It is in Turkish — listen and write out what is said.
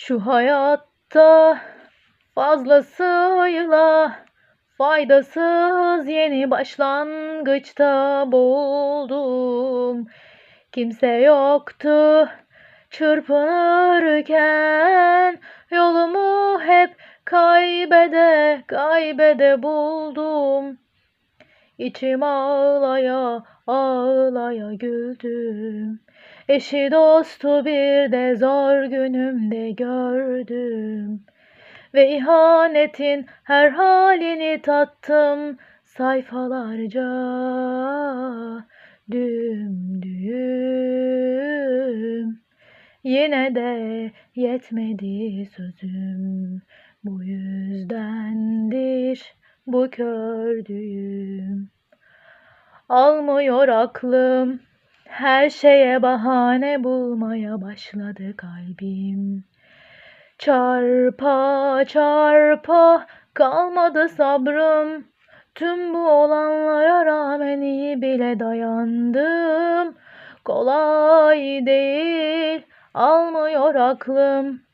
Şu hayatta fazlasıyla faydasız yeni başlangıçta boğuldum. Kimse yoktu çırpınırken yolumu hep kaybede buldum. İçim ağlaya ağlaya güldüm. Eşi dostu bir de zor günümde gördüm. Ve ihanetin her halini tattım sayfalarca dümdüğüm. Yine de yetmedi sözüm, bu yüzdendir bu kördüğüm. Almıyor aklım, her şeye bahane bulmaya başladı kalbim. Çarpa çarpa kalmadı sabrım, tüm bu olanlara rağmen iyi bile dayandım. Kolay değil, almıyor aklım,